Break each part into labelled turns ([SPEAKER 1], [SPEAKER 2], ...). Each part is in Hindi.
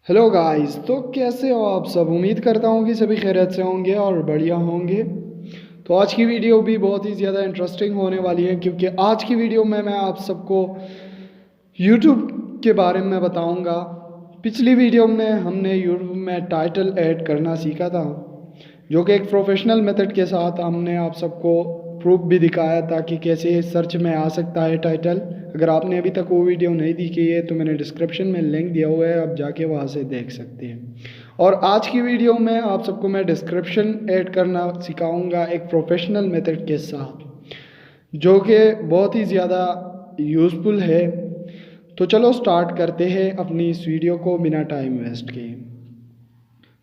[SPEAKER 1] हेलो गाइस, तो कैसे हो आप सब। उम्मीद करता हूँ कि सभी खैरियत से होंगे और बढ़िया होंगे। तो आज की वीडियो भी बहुत ही ज़्यादा इंटरेस्टिंग होने वाली है, क्योंकि आज की वीडियो में मैं आप सबको यूट्यूब के बारे में बताऊंगा। पिछली वीडियो में हमने यूट्यूब में टाइटल ऐड करना सीखा था, जो कि एक प्रोफेशनल मेथड के साथ हमने आप सबको प्रूफ भी दिखाया था कि कैसे सर्च में आ सकता है टाइटल। अगर आपने अभी तक वो वीडियो नहीं देखी है तो मैंने डिस्क्रिप्शन में लिंक दिया हुआ है, आप जाके वहाँ से देख सकते हैं। और आज की वीडियो में आप सबको मैं डिस्क्रिप्शन ऐड करना सिखाऊंगा एक प्रोफेशनल मेथड के साथ, जो कि बहुत ही ज़्यादा यूज़फुल है। तो चलो स्टार्ट करते हैं अपनी इस वीडियो को बिना टाइम वेस्ट किए।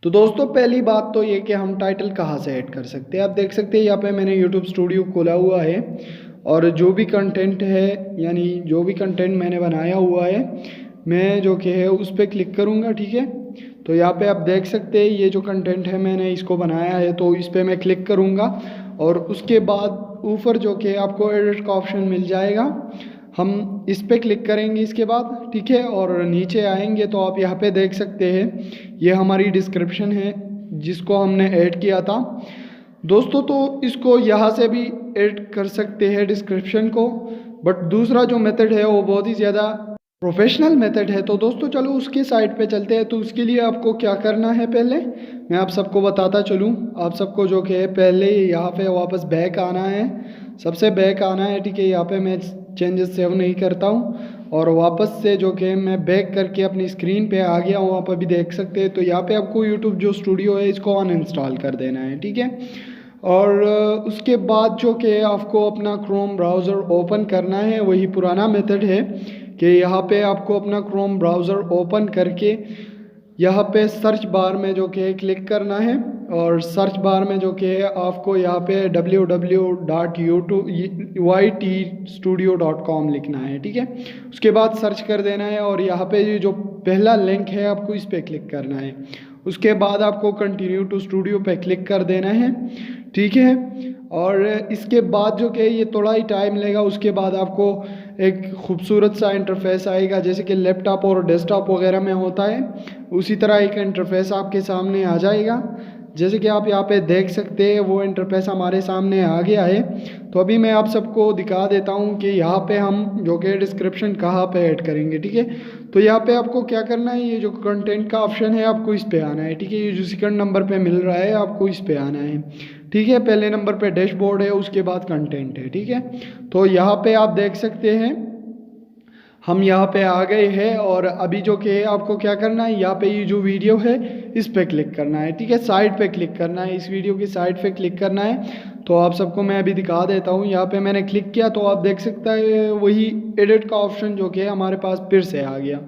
[SPEAKER 1] तो दोस्तों, पहली बात तो ये कि हम टाइटल कहाँ से ऐड कर सकते हैं। आप देख सकते हैं यहाँ पे मैंने यूट्यूब स्टूडियो खोला हुआ है, और जो भी कंटेंट है, यानी जो भी कंटेंट मैंने बनाया हुआ है, मैं जो कि है उस पर क्लिक करूँगा। ठीक है, तो यहाँ पे आप देख सकते हैं ये जो कंटेंट है मैंने इसको बनाया है, तो इस पर मैं क्लिक करूँगा और उसके बाद ऊपर जो कि आपको एडिट का ऑप्शन मिल जाएगा, हम इस पे क्लिक करेंगे इसके बाद। ठीक है, और नीचे आएंगे तो आप यहाँ पे देख सकते हैं ये हमारी डिस्क्रिप्शन है जिसको हमने ऐड किया था दोस्तों। तो इसको यहाँ से भी ऐड कर सकते हैं डिस्क्रिप्शन को, बट दूसरा जो मेथड है वो बहुत ही ज़्यादा प्रोफेशनल मेथड है। तो दोस्तों चलो उसके साइट पे चलते हैं। तो उसके लिए आपको क्या करना है, पहले मैं आप सबको बताता चलूँ। आप सबको जो कि है पहले यहाँ पे वापस बैक आना है, सबसे बैक आना है। ठीक है, यहाँ पे मैं चेंजेस सेव नहीं करता हूँ और वापस से जो कि मैं बैक करके अपनी स्क्रीन पे आ गया हूँ, आप अभी देख सकते हैं। तो यहाँ पे आपको यूट्यूब जो स्टूडियो है इसको अनइंस्टॉल कर देना है। ठीक है, और उसके बाद जो कि आपको अपना क्रोम ब्राउज़र ओपन करना है, वही पुराना मेथड है कि यहाँ पे आपको अपना क्रोम ब्राउज़र ओपन करके यहाँ पे सर्च बार में जो कि क्लिक करना है, और सर्च बार में जो कि है आपको यहाँ पे www.ytstudio.com लिखना है। ठीक है, उसके बाद सर्च कर देना है और यहाँ पे ये जो पहला लिंक है आपको इस पर क्लिक करना है। उसके बाद आपको कंटिन्यू टू स्टूडियो पे क्लिक कर देना है। ठीक है, और इसके बाद जो कि ये थोड़ा ही टाइम लेगा, उसके बाद आपको एक खूबसूरत सा इंटरफेस आएगा, जैसे कि लैपटॉप और डेस्कटॉप वगैरह में होता है, उसी तरह एक इंटरफेस आपके सामने आ जाएगा। जैसे कि आप यहाँ पे देख सकते हैं वो इंटरफेस हमारे सामने आ गया है। तो अभी मैं आप सबको दिखा देता हूँ कि यहाँ पे हम जो कि डिस्क्रिप्शन कहाँ पे ऐड करेंगे। ठीक है, तो यहाँ पे आपको क्या करना है, ये जो कंटेंट का ऑप्शन है आपको इस पे आना है। ठीक है, ये जो सेकंड नंबर पे मिल रहा है आपको इस पे आना है। ठीक है, पहले नंबर पे डैशबोर्ड है, उसके बाद कंटेंट है। ठीक है, तो यहाँ पे आप देख सकते हैं हम यहाँ पे आ गए हैं, और अभी जो कि आपको क्या करना है, यहाँ पे ये जो वीडियो है इस पे क्लिक करना है। ठीक है, साइड पे क्लिक करना है, इस वीडियो की साइड पे क्लिक करना है। तो आप सबको मैं अभी दिखा देता हूँ। यहाँ पे मैंने क्लिक किया तो आप देख सकते हैं वही एडिट का ऑप्शन जो कि हमारे पास फिर से आ गया।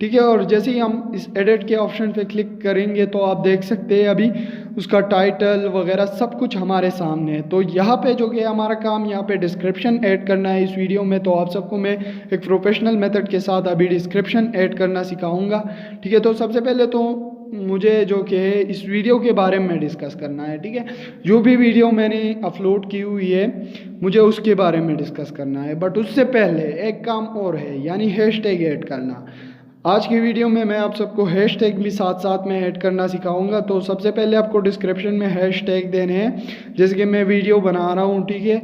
[SPEAKER 1] ठीक है, और जैसे ही हम इस एडिट के ऑप्शन पे क्लिक करेंगे तो आप देख सकते हैं अभी उसका टाइटल वगैरह सब कुछ हमारे सामने है। तो यहाँ पे जो कि हमारा काम यहाँ पे डिस्क्रिप्शन ऐड करना है इस वीडियो में। तो आप सबको मैं एक प्रोफेशनल मेथड के साथ अभी डिस्क्रिप्शन ऐड करना सिखाऊंगा। ठीक है, तो सबसे पहले तो मुझे जो कि है इस वीडियो के बारे में डिस्कस करना है। ठीक है, जो भी वीडियो मैंने अपलोड की हुई है मुझे उसके बारे में डिस्कस करना है, बट उससे पहले एक काम और है, यानी हैशटैग ऐड करना। आज की वीडियो में मैं आप सबको हैशटैग भी साथ साथ में ऐड करना सिखाऊंगा। तो सबसे पहले आपको डिस्क्रिप्शन में हैशटैग देने हैं, जैसे कि मैं वीडियो बना रहा हूँ। ठीक है,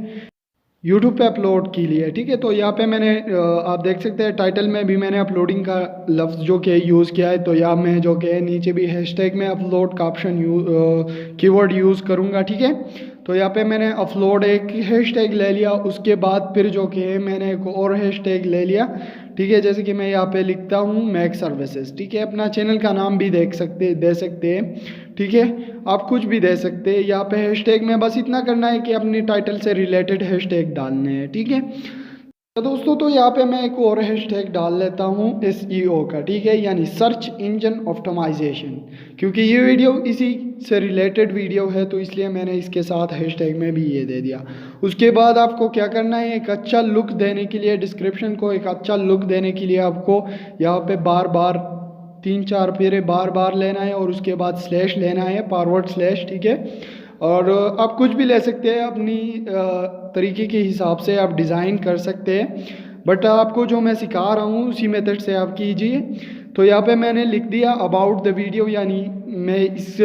[SPEAKER 1] यूट्यूब पे अपलोड के लिए। ठीक है, तो यहाँ पे मैंने आप देख सकते हैं टाइटल में भी मैंने अपलोडिंग का लफ्ज़ जो कि यूज़ किया है। तो यहाँ मैं जो कि नीचे भी हैशटैग में अपलोड का ऑप्शन कीवर्ड यूज़ करूँगा। ठीक है, तो यहाँ पे मैंने अपलोड एक हैशटैग ले लिया, उसके बाद फिर जो कि है मैंने एक और हैशटैग ले लिया। ठीक है, जैसे कि मैं यहाँ पे लिखता हूँ मैक सर्विसेज। ठीक है, अपना चैनल का नाम भी दे सकते हैं। ठीक है, आप कुछ भी दे सकते हैं। यहाँ पे हैशटैग में बस इतना करना है कि अपने टाइटल से रिलेटेड हैशटैग डालने हैं। ठीक है, तो दोस्तों तो यहाँ पे मैं एक और हैशटैग डाल लेता हूँ SEO का। ठीक है, यानी सर्च इंजन ऑप्टिमाइजेशन, क्योंकि ये वीडियो इसी से रिलेटेड वीडियो है तो इसलिए मैंने इसके साथ हैशटैग में भी ये दे दिया। उसके बाद आपको क्या करना है, एक अच्छा लुक देने के लिए, डिस्क्रिप्शन को एक अच्छा लुक देने के लिए आपको यहाँ पे बार बार 3-4 फेरे बार बार लेना है, और उसके बाद स्लैश लेना है, फॉरवर्ड स्लैश। ठीक है, और आप कुछ भी ले सकते हैं अपनी तरीके के हिसाब से आप डिज़ाइन कर सकते हैं, बट आपको जो मैं सिखा रहा हूँ उसी मेथड से आप कीजिए। तो यहाँ पे मैंने लिख दिया अबाउट द वीडियो, यानी मैं इस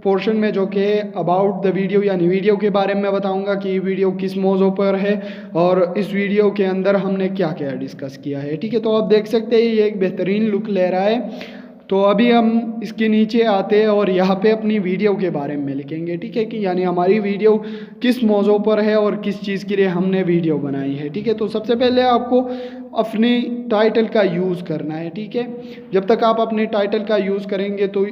[SPEAKER 1] पोर्शन में जो कि अबाउट द वीडियो यानी वीडियो के बारे में बताऊंगा कि वीडियो किस मौजू पर है और इस वीडियो के अंदर हमने क्या क्या डिस्कस किया है। ठीक है, तो आप देख सकते हैं ये एक बेहतरीन लुक ले रहा है। तो अभी हम इसके नीचे आते हैं और यहाँ पे अपनी वीडियो के बारे में लिखेंगे। ठीक है, कि यानी हमारी वीडियो किस मौजू पर है और किस चीज़ के लिए हमने वीडियो बनाई है। ठीक है, तो सबसे पहले आपको अपनी टाइटल का यूज़ करना है। ठीक है, जब तक आप अपने टाइटल का यूज़ करेंगे तो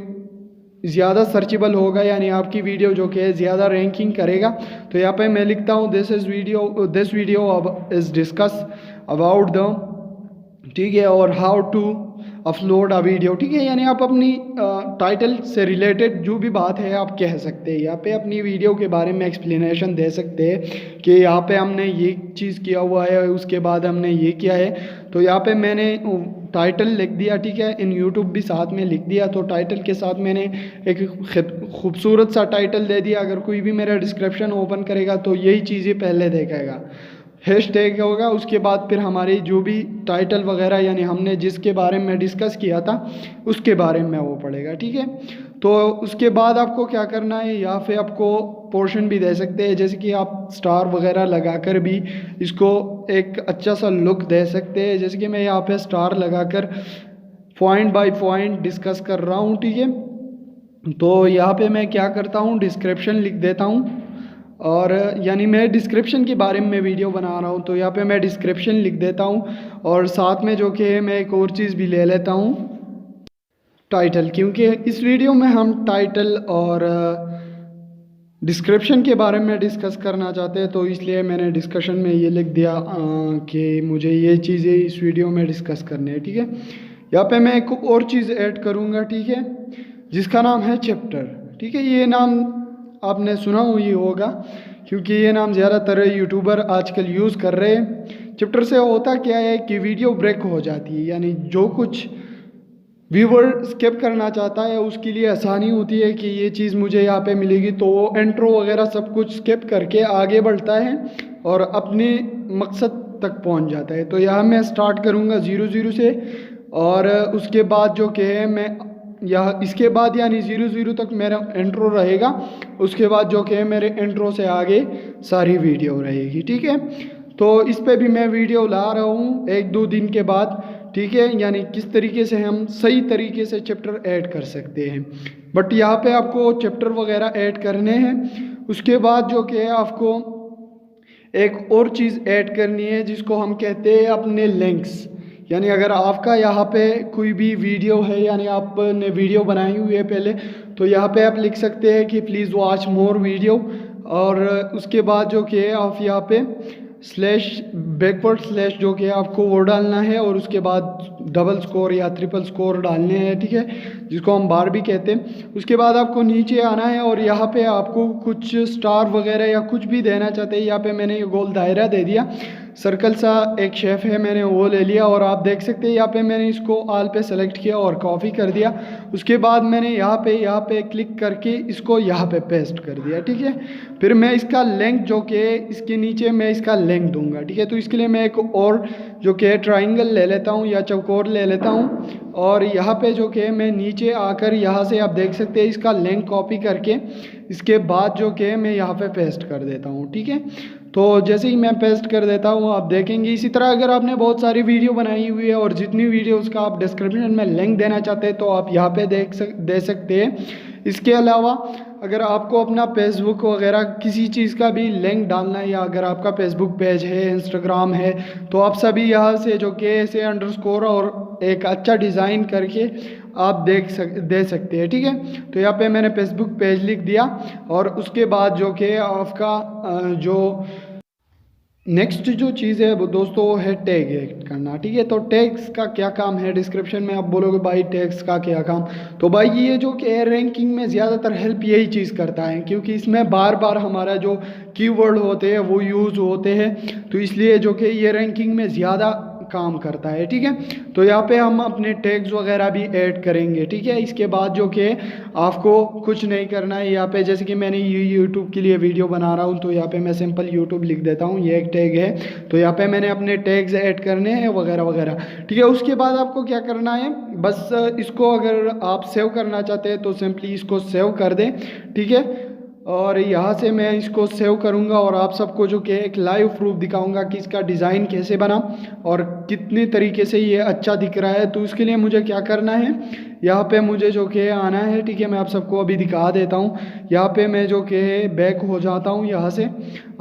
[SPEAKER 1] ज़्यादा सर्चेबल होगा, यानी आपकी वीडियो जो कि है ज़्यादा रैंकिंग करेगा। तो यहाँ पे मैं लिखता हूँ this video is discuss about the, ठीक है, और how to upload a video. ठीक है, यानी आप अपनी टाइटल से रिलेटेड जो भी बात है आप कह सकते हैं। यहाँ पे अपनी वीडियो के बारे में एक्सप्लेनेशन दे सकते हैं कि यहाँ पे हमने ये चीज़ किया हुआ है, उसके बाद हमने ये किया है। तो यहाँ पे मैंने टाइटल लिख दिया। ठीक है, इन यूट्यूब भी साथ में लिख दिया। तो टाइटल के साथ मैंने एक खूबसूरत सा टाइटल दे दिया। अगर कोई भी मेरा डिस्क्रिप्शन ओपन करेगा तो यही चीज़ें पहले देखेगा, हैशटैग होगा, उसके बाद फिर हमारी जो भी टाइटल वगैरह यानी हमने जिसके बारे में डिस्कस किया था उसके बारे में वो पड़ेगा। ठीक है, तो उसके बाद आपको क्या करना है, या फिर आपको पोर्शन भी दे सकते हैं, जैसे कि आप स्टार वगैरह लगाकर भी इसको एक अच्छा सा लुक दे सकते हैं। जैसे कि मैं यहाँ पे स्टार लगाकर पॉइंट बाय पॉइंट डिस्कस कर रहा हूँ। ठीक है, तो यहाँ पे मैं क्या करता हूँ, डिस्क्रिप्शन लिख देता हूँ, और यानी मैं डिस्क्रिप्शन के बारे में वीडियो बना रहा हूँ तो यहाँ पे मैं डिस्क्रिप्शन लिख देता हूँ, और साथ में जो कि मैं एक और चीज़ भी ले लेता हूँ, टाइटल, क्योंकि इस वीडियो में हम टाइटल और डिस्क्रिप्शन के बारे में डिस्कस करना चाहते हैं। तो इसलिए मैंने डिस्कशन में ये लिख दिया कि मुझे ये चीज़ें इस वीडियो में डिस्कस करनी है। ठीक है, यहाँ पे मैं एक और चीज़ ऐड करूँगा। ठीक है, जिसका नाम है चैप्टर। ठीक है, ये नाम आपने सुना हुई होगा क्योंकि ये नाम ज़्यादातर यूट्यूबर आजकल यूज़ कर रहे हैं। चैप्टर से होता क्या है कि वीडियो ब्रेक हो जाती है, यानी जो कुछ व्यूवर स्किप करना चाहता है उसके लिए आसानी होती है कि ये चीज़ मुझे यहाँ पे मिलेगी, तो वो इंट्रो वगैरह सब कुछ स्किप करके आगे बढ़ता है और अपने मकसद तक पहुँच जाता है। तो यहाँ मैं स्टार्ट करूँगा 00 से, और उसके बाद जो कि है मैं या इसके बाद यानी 00 तक मेरा इंट्रो रहेगा, उसके बाद जो कि मेरे इंट्रो से आगे सारी वीडियो रहेगी। ठीक है, तो इस पे भी मैं वीडियो ला रहा हूँ 1-2 दिन के बाद। ठीक है, यानी किस तरीके से हम सही तरीके से चैप्टर ऐड कर सकते हैं। बट यहाँ पे आपको चैप्टर वगैरह ऐड करने हैं। उसके बाद जो कि आपको एक और चीज़ ऐड करनी है जिसको हम कहते हैं अपने लिंक्स, यानी अगर आपका यहाँ पे कोई भी वीडियो है, यानी आपने वीडियो बनाई हुई है पहले, तो यहाँ पे आप लिख सकते हैं कि प्लीज़ वॉच मोर वीडियो, और उसके बाद जो कि आप यहाँ पे // जो कि आपको वो डालना है, और उसके बाद डबल स्कोर या ट्रिपल स्कोर डालने हैं। ठीक है, जिसको हम बार भी कहते हैं। उसके बाद आपको नीचे आना है और यहाँ पे आपको कुछ स्टार वगैरह या कुछ भी देना चाहते हैं। यहाँ पे मैंने ये गोल दायरा दे दिया, सर्कल सा एक शेप है, मैंने वो ले लिया, और आप देख सकते हैं यहाँ पे मैंने इसको ऑल पे सेलेक्ट किया और कॉपी कर दिया। उसके बाद मैंने यहाँ पे क्लिक करके इसको यहाँ पे पेस्ट कर दिया। ठीक है, फिर मैं इसका लिंक जो कि इसके नीचे मैं इसका लिंक दूंगा। ठीक है, तो इसके लिए मैं एक और जो कि ट्राइंगल ले लेता हूँ या चौकोर ले लेता हूँ, और यहाँ पे जो कि मैं नीचे आकर यहाँ से आप देख सकते हैं इसका लिंक कॉपी करके इसके बाद जो कि मैं यहाँ पे पेस्ट कर देता हूँ। ठीक है, तो जैसे ही मैं पेस्ट कर देता हूँ आप देखेंगे। इसी तरह अगर आपने बहुत सारी वीडियो बनाई हुई है और जितनी वीडियोस का आप डिस्क्रिप्शन में लिंक देना चाहते हैं तो आप यहाँ पे दे सकते हैं। इसके अलावा अगर आपको अपना फेसबुक वगैरह किसी चीज़ का भी लिंक डालना है, या अगर आपका फेसबुक पेज है, इंस्टाग्राम है, तो आप सभी यहाँ से जो कि ऐसे अंडरस्कोर और एक अच्छा डिज़ाइन करके आप दे सकते हैं। ठीक है, तो यहाँ पे मैंने फेसबुक पेज लिख दिया, और उसके बाद जो कि आपका जो नेक्स्ट जो चीज़ है वो दोस्तों है टैग ऐड करना। ठीक है, तो टैग्स का क्या काम है, डिस्क्रिप्शन में आप बोलोगे भाई टैग्स का क्या काम, तो भाई ये जो कि रैंकिंग में ज़्यादातर हेल्प यही चीज़ करता है, क्योंकि इसमें बार बार हमारा जो कीवर्ड होते हैं वो यूज़ होते हैं, तो इसलिए जो कि ये रैंकिंग में ज़्यादा काम करता है, ठीक है। तो यहाँ पे हम अपने टैग्स वगैरह भी ऐड करेंगे, ठीक है। इसके बाद जो कि आपको कुछ नहीं करना है, यहाँ पे जैसे कि मैंने यूट्यूब के लिए वीडियो बना रहा हूँ तो यहाँ पे मैं सिंपल यूट्यूब लिख देता हूँ, ये एक टैग है। तो यहाँ पे मैंने अपने टैग्स ऐड करने हैं वगैरह वगैरह, ठीक है। उसके बाद आपको क्या करना है, बस इसको अगर आप सेव करना चाहते हैं तो सिंपली इसको सेव कर दें, ठीक है। और यहाँ से मैं इसको सेव करूँगा और आप सबको जो कि एक लाइव प्रूफ दिखाऊंगा कि इसका डिज़ाइन कैसे बना और कितने तरीके से ये अच्छा दिख रहा है। तो उसके लिए मुझे क्या करना है, यहाँ पे मुझे जो कि आना है, ठीक है। मैं आप सबको अभी दिखा देता हूँ। यहाँ पे मैं जो कि बैक हो जाता हूँ यहाँ से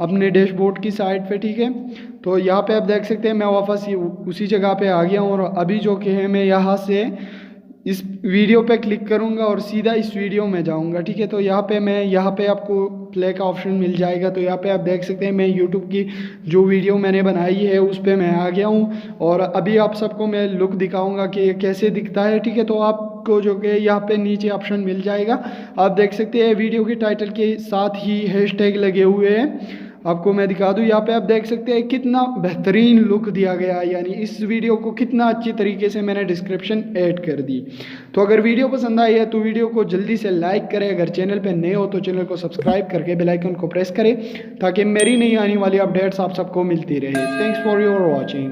[SPEAKER 1] अपने डैशबोर्ड की साइड पे, ठीक है। तो यहाँ पे आप देख सकते हैं मैं वापस उसी जगह पे आ गया हूँ और अभी जो कि है मैं यहाँ से इस वीडियो पे क्लिक करूंगा और सीधा इस वीडियो में जाऊंगा, ठीक है। तो यहाँ पे आपको प्ले का ऑप्शन मिल जाएगा। तो यहाँ पे आप देख सकते हैं मैं यूट्यूब की जो वीडियो मैंने बनाई है उस पे मैं आ गया हूँ और अभी आप सबको मैं लुक दिखाऊंगा कि ये कैसे दिखता है, ठीक है। तो आपको जो कि यहाँ पे नीचे ऑप्शन मिल जाएगा, आप देख सकते हैं वीडियो के टाइटल के साथ ही हैशटैग लगे हुए हैं। आपको मैं दिखा दूं, यहाँ पे आप देख सकते हैं कितना बेहतरीन लुक दिया गया है, यानी इस वीडियो को कितना अच्छी तरीके से मैंने डिस्क्रिप्शन ऐड कर दी। तो अगर वीडियो पसंद आई है तो वीडियो को जल्दी से लाइक करें, अगर चैनल पे नए हो तो चैनल को सब्सक्राइब करके बेल आइकन को प्रेस करें ताकि मेरी नई आने वाली अपडेट्स आप सबको मिलती रहे। Thanks for your watching.